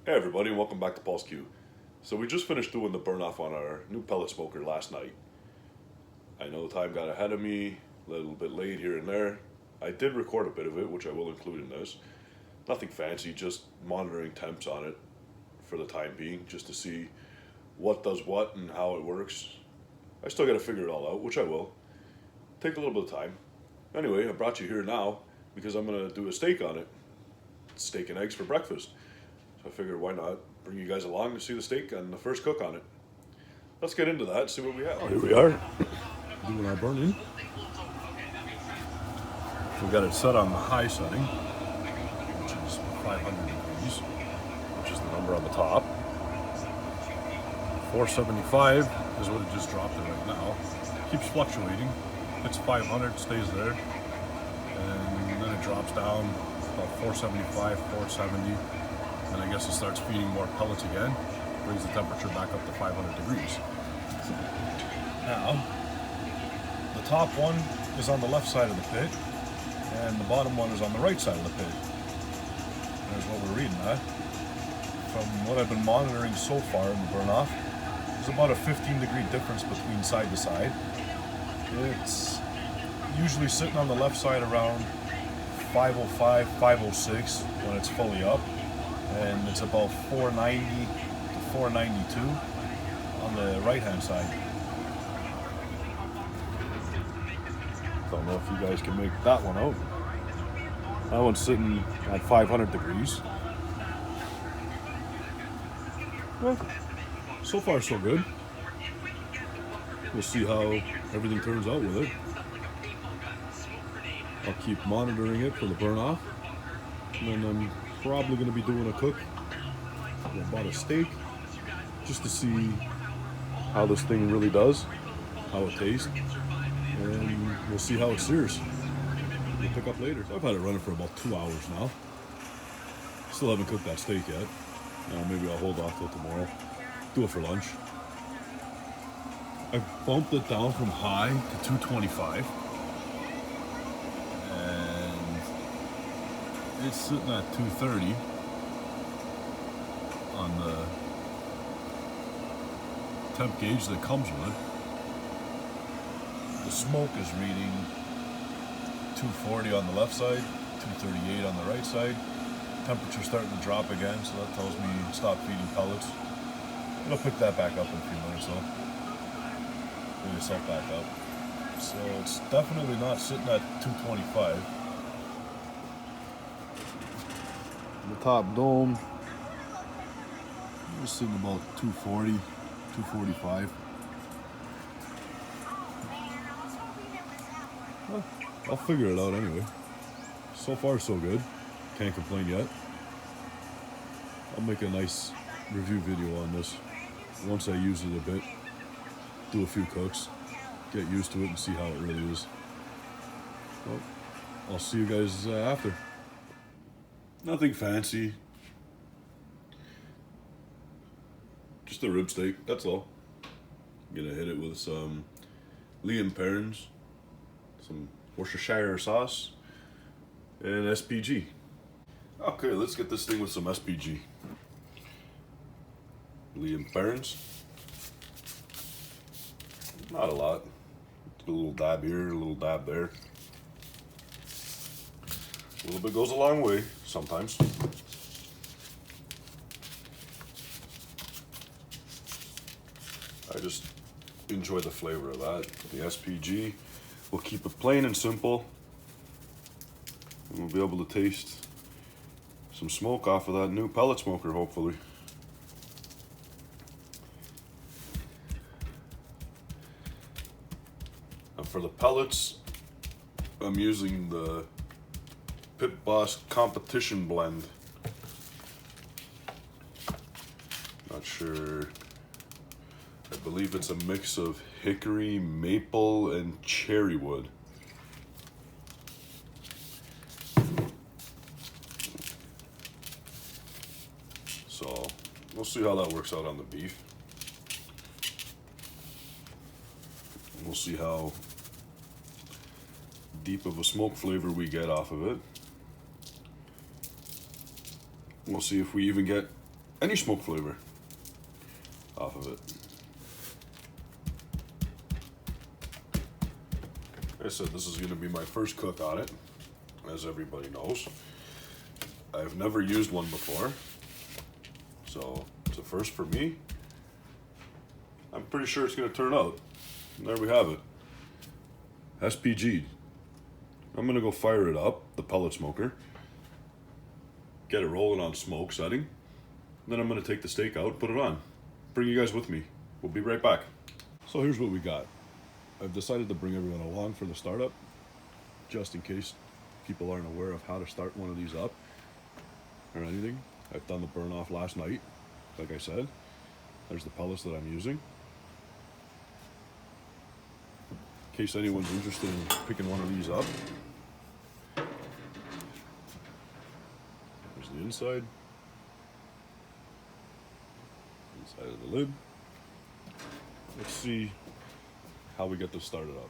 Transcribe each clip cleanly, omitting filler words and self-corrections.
Hey everybody, and welcome back to Pulse Q. So we just finished doing the burn off on our new pellet smoker last night. I know time got ahead of me, a little bit late here and there. I did record a bit of it, which I will include in this. Nothing fancy, just monitoring temps on it for the time being, just to see what does what and how it works. I still got to figure it all out, which I will. Take a little bit of time. Anyway, I brought you here now because I'm going to do a steak on it. Steak and eggs for breakfast. So I figured why not bring you guys along to see the steak and the first cook on it. Let's get into that, see what we have. Here we are, doing our burning. We got it set on the high setting, which is 500 degrees, which is the number on the top. 475 is what it just dropped it right now. Keeps fluctuating. Hits 500, stays there, and then it drops down about 475, 470. And I guess it starts feeding more pellets again, brings the temperature back up to 500 degrees. Now, the top one is on the left side of the pit, and the bottom one is on the right side of the pit. There's what we're reading at. From what I've been monitoring so far in the burn-off, there's about a 15-degree difference between side to side. It's usually sitting on the left side around 505, 506 when it's fully up. And it's about 490 to 492 on the right hand side. Don't know if you guys can make that one out. That one's sitting at 500 degrees. Well, so far so good. We'll see how everything turns out with it. I'll keep monitoring it for the burn off, and then I'm probably going to be doing a cook. I bought a steak just to see how this thing really does, how it tastes, and we'll see how it sears. We'll pick up later. So I've had it running for about 2 hours now. Still haven't cooked that steak yet. Maybe I'll hold off till tomorrow. Do it for lunch. I bumped it down from high to 225. It's sitting at 230 on the temp gauge that comes with it. The smoke is reading 240 on the left side, 238 on the right side. Temperature's starting to drop again, so that tells me stop feeding pellets. It'll pick that back up in a few minutes though. Bring yourself back up. So it's definitely not sitting at 225. The top dome is sitting about 240, 245. Well, I'll figure it out anyway. So far so good. Can't complain yet. I'll make a nice review video on this once I use it a bit. Do a few cooks. Get used to it and see how it really is. Well, I'll see you guys after. Nothing fancy. Just a rib steak, that's all. I'm gonna hit it with some Liam Perrins, some Worcestershire sauce, and SPG. Okay, let's get this thing with some SPG. Liam Perrins. Not a lot. A little dab here, a little dab there. A little bit goes a long way sometimes. I just enjoy the flavor of that. The SPG will keep it plain and simple. And we'll be able to taste some smoke off of that new pellet smoker, hopefully. And for the pellets, I'm using the Pit Boss Competition Blend. Not sure. I believe it's a mix of hickory, maple, and cherry wood. So we'll see how that works out on the beef. We'll see how deep of a smoke flavor we get off of it. We'll see if we even get any smoke flavor off of it. Like I said, this is going to be my first cook on it, as everybody knows. I've never used one before, so it's a first for me. I'm pretty sure it's going to turn out. And there we have it. SPG. I'm going to go fire it up, the pellet smoker. Get it rolling on smoke setting. Then I'm going to take the steak out, put it on. Bring you guys with me. We'll be right back. So here's what we got. I've decided to bring everyone along for the startup, just in case people aren't aware of how to start one of these up or anything. I've done the burn off last night, like I said. There's the pellets that I'm using. In case anyone's interested in picking one of these up. There's the inside of the lid. Let's see how we get this started up.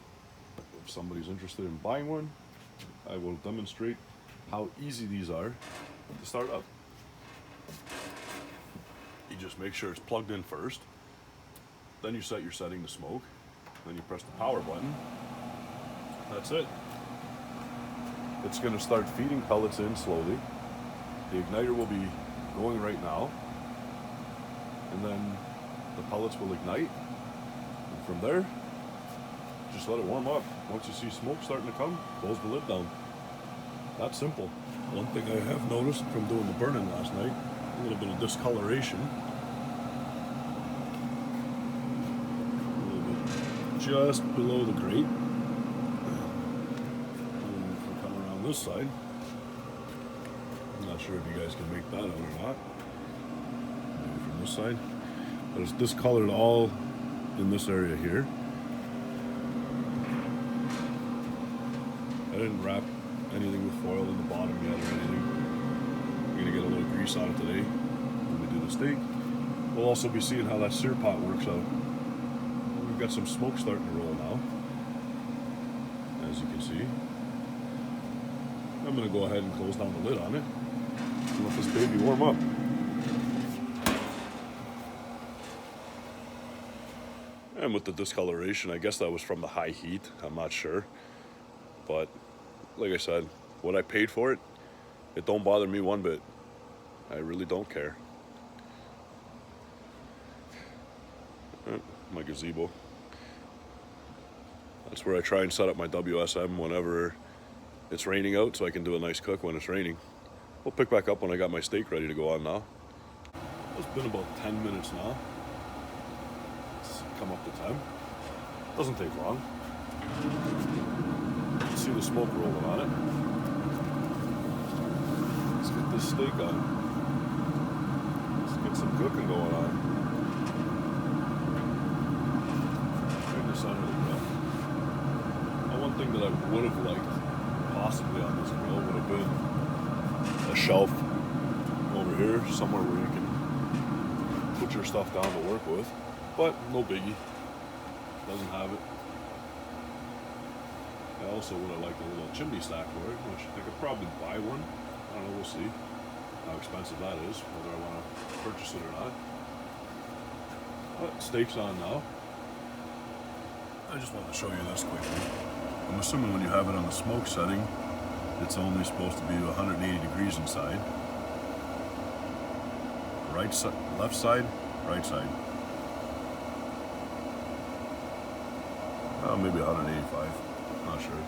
If somebody's interested in buying one, I will demonstrate how easy these are to start up. You just make sure it's plugged in first, then you set your setting to smoke, then you press the power button. That's it. It's going to start feeding pellets in slowly. The igniter will be going right now, and then the pellets will ignite, and from there just let it warm up. Once you see smoke starting to come, close the lid down. That's simple. One thing I have noticed from doing the burning last night, a little bit of discoloration. A little bit just below the grate. And if we come around this side, I'm not sure if you guys can make that out or not. Maybe from this side. But it's discolored all in this area here. I didn't wrap anything with foil in the bottom yet or anything. We're gonna get a little grease on it today when we do the steak. We'll also be seeing how that sear pot works out. We've got some smoke starting to roll now, as you can see. I'm gonna go ahead and close down the lid on it and let this baby warm up. And with the discoloration, I guess that was from the high heat, I'm not sure. But like I said, what I paid for it, it don't bother me one bit. I really don't care. My gazebo. That's where I try and set up my WSM whenever it's raining out, so I can do a nice cook when it's raining. We'll pick back up when I got my steak ready to go on now. It's been about 10 minutes now. Let's come up to 10. Doesn't take long. See the smoke rolling on it. Let's get this steak on. Let's get some cooking going on. Right in the center of the grill. Now, one thing that I would have liked possibly on this grill would have been a shelf over here, somewhere where you can put your stuff down to work with. But no biggie. Doesn't have it. I also would have liked a little chimney stack for it, which I could probably buy one. I don't know, we'll see how expensive that is, whether I want to purchase it or not. But steak's on now. I just wanted to show you this quickly. I'm assuming when you have it on the smoke setting, it's only supposed to be 180 degrees inside. Right side, left side, right side. Maybe 185. Not sure.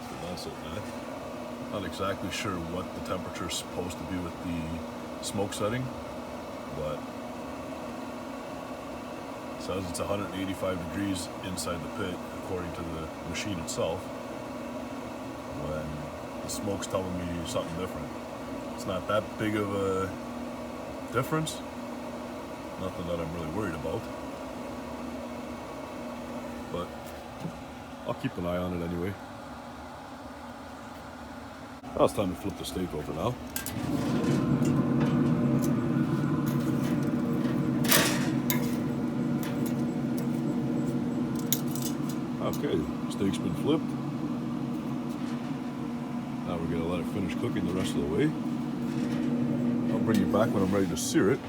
So that's it, man. Not exactly sure what the temperature is supposed to be with the smoke setting, but it says it's 185 degrees inside the pit according to the machine itself, when the smoke's telling me something different. It's not that big of a difference. Nothing that I'm really worried about. But I'll keep an eye on it anyway. Now it's time to flip the steak over now. Okay, steak's been flipped. Now we're gonna let it finish cooking the rest of the way. I'll bring you back when I'm ready to sear it.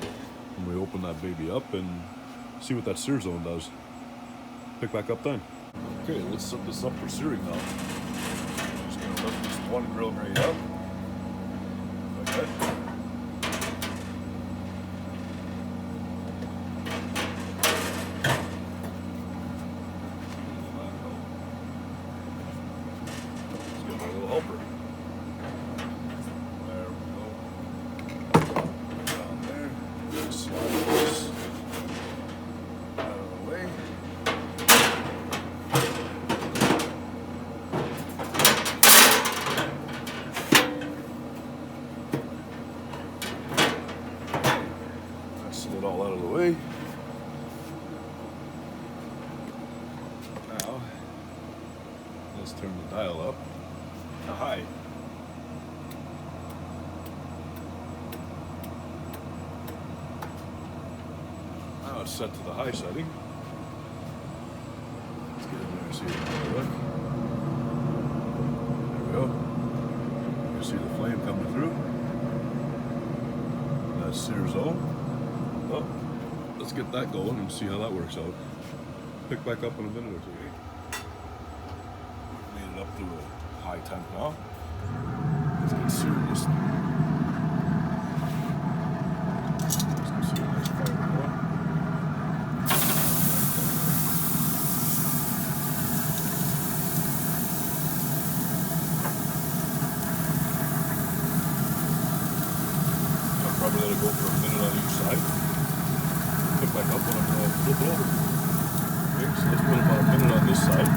And we open that baby up and see what that sear zone does. Pick back up then. Okay, let's set this up for searing now. Just gonna lift this one grill grate up. Like that. Helper. There we go. Down there. Just slide this out of the way. That slid all out of the way. Now, let's turn the dial up. High. Now it's set to the high setting. Let's get in there and see it. Look. There we go. You can see the flame coming through. That's sear zone. Oh, let's get that going and see how that works out. Pick back up in a minute or two. Made it up to a high temp now. Let's get serious. Let's go see a nice fire going. I'll probably let it go for a minute on each side. Pick back up when I'm going to flip it over. Okay, so let's put about a minute on this side.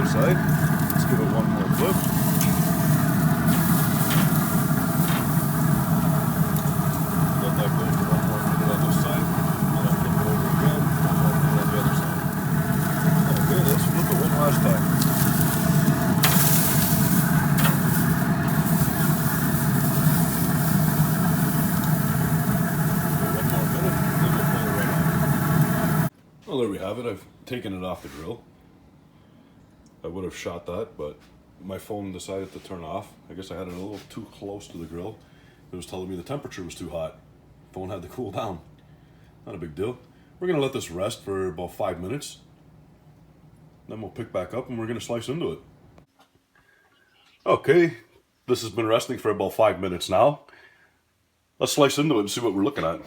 Side. Let's give it one more flip. Let that go for one more minute on this side. And I'll flip it over again. One more minute on the other side. Okay, let's flip it one last time. Okay, one more minute, then we'll pull it right out. Well, there we have it. I've taken it off the grill. I would have shot that, but my phone decided to turn off. I guess I had it a little too close to the grill. It was telling me the temperature was too hot. Phone had to cool down. Not a big deal. We're gonna let this rest for about 5 minutes. Then we'll pick back up and we're gonna slice into it. Okay, this has been resting for about 5 minutes now. Let's slice into it and see what we're looking at.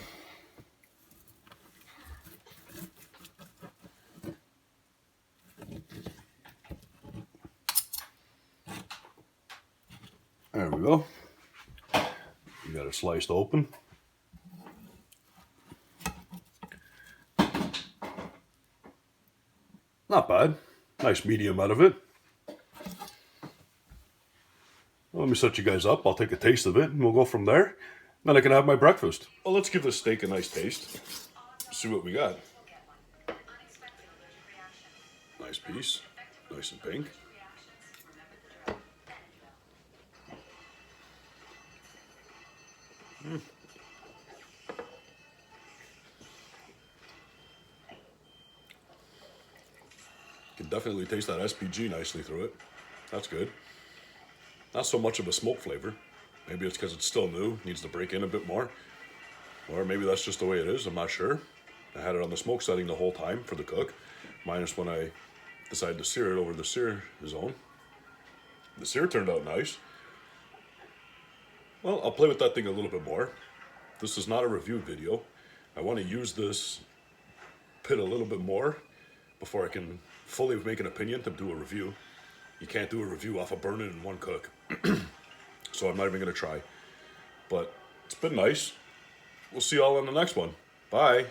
There we go. We got it sliced open. Not bad. Nice medium out of it. Well, let me set you guys up. I'll take a taste of it and we'll go from there. Then I can have my breakfast. Well, let's give this steak a nice taste. See what we got. Nice piece. Nice and pink. Can definitely taste that SPG nicely through it. That's good. Not so much of a smoke flavor. Maybe it's because it's still new, needs to break in a bit more. Or maybe that's just the way it is, I'm not sure. I had it on the smoke setting the whole time for the cook, minus when I decided to sear it over the sear zone. The sear turned out nice. Well, I'll play with that thing a little bit more. This is not a review video. I want to use this pit a little bit more before I can fully make an opinion to do a review. You can't do a review off of burning in one cook. So I'm not even going to try. But it's been nice. We'll see y'all on the next one. Bye.